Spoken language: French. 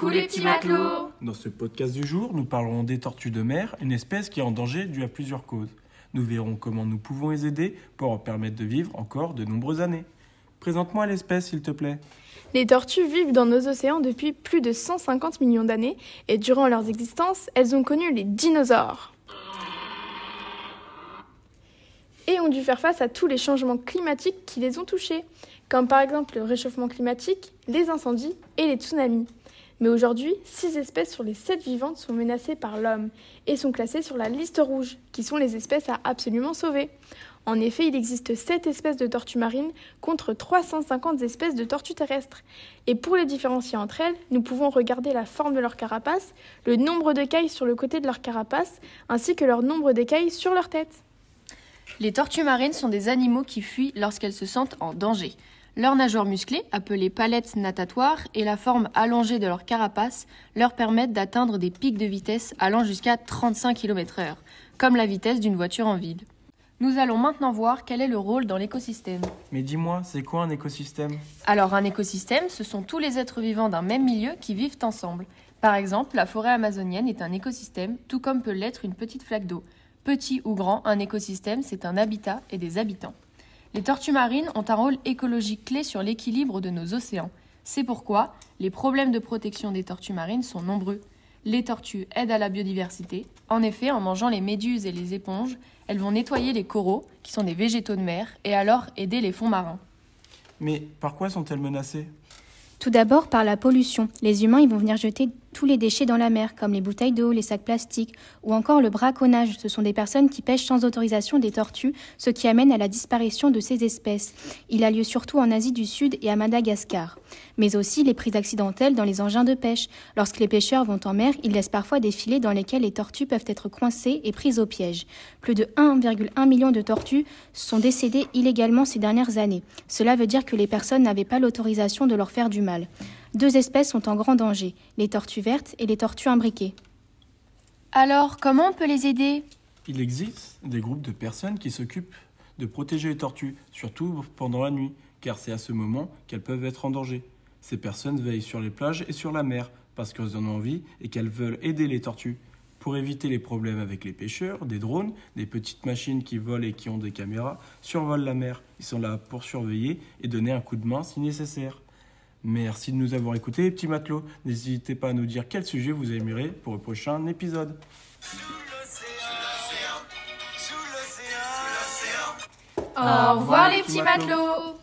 Coucou les petits matelots! Dans ce podcast du jour, nous parlerons des tortues de mer, une espèce qui est en danger due à plusieurs causes. Nous verrons comment nous pouvons les aider pour leur permettre de vivre encore de nombreuses années. Présente-moi l'espèce, s'il te plaît. Les tortues vivent dans nos océans depuis plus de 150 millions d'années et durant leur existence, elles ont connu les dinosaures. Et ont dû faire face à tous les changements climatiques qui les ont touchés, comme par exemple le réchauffement climatique, les incendies et les tsunamis. Mais aujourd'hui, 6 espèces sur les 7 vivantes sont menacées par l'homme et sont classées sur la liste rouge, qui sont les espèces à absolument sauver. En effet, il existe 7 espèces de tortues marines contre 350 espèces de tortues terrestres. Et pour les différencier entre elles, nous pouvons regarder la forme de leur carapace, le nombre d'écailles sur le côté de leur carapace, ainsi que leur nombre d'écailles sur leur tête. Les tortues marines sont des animaux qui fuient lorsqu'elles se sentent en danger. Leurs nageoires musclées, appelées palettes natatoires, et la forme allongée de leur carapace leur permettent d'atteindre des pics de vitesse allant jusqu'à 35 km/h, comme la vitesse d'une voiture en ville. Nous allons maintenant voir quel est le rôle dans l'écosystème. Mais dis-moi, c'est quoi un écosystème ? Alors un écosystème, ce sont tous les êtres vivants d'un même milieu qui vivent ensemble. Par exemple, la forêt amazonienne est un écosystème, tout comme peut l'être une petite flaque d'eau. Petit ou grand, un écosystème, c'est un habitat et des habitants. Les tortues marines ont un rôle écologique clé sur l'équilibre de nos océans. C'est pourquoi les problèmes de protection des tortues marines sont nombreux. Les tortues aident à la biodiversité. En effet, en mangeant les méduses et les éponges, elles vont nettoyer les coraux, qui sont des végétaux de mer, et alors aider les fonds marins. Mais par quoi sont-elles menacées ? Tout d'abord par la pollution. Les humains ils vont venir jeter tous les déchets dans la mer, comme les bouteilles d'eau, les sacs plastiques, ou encore le braconnage. Ce sont des personnes qui pêchent sans autorisation des tortues, ce qui amène à la disparition de ces espèces. Il a lieu surtout en Asie du Sud et à Madagascar. Mais aussi les prises accidentelles dans les engins de pêche. Lorsque les pêcheurs vont en mer, ils laissent parfois des filets dans lesquels les tortues peuvent être coincées et prises au piège. Plus de 1,1 million de tortues sont décédées illégalement ces dernières années. Cela veut dire que les personnes n'avaient pas l'autorisation de leur faire du mal. 2 espèces sont en grand danger, les tortues vertes et les tortues imbriquées. Alors, comment on peut les aider ? Il existe des groupes de personnes qui s'occupent de protéger les tortues, surtout pendant la nuit, car c'est à ce moment qu'elles peuvent être en danger. Ces personnes veillent sur les plages et sur la mer, parce qu'elles en ont envie et qu'elles veulent aider les tortues. Pour éviter les problèmes avec les pêcheurs, des drones, des petites machines qui volent et qui ont des caméras, survolent la mer. Ils sont là pour surveiller et donner un coup de main si nécessaire. Merci de nous avoir écoutés, les petits matelots. N'hésitez pas à nous dire quel sujet vous aimerez pour le prochain épisode. Au revoir les petits matelots!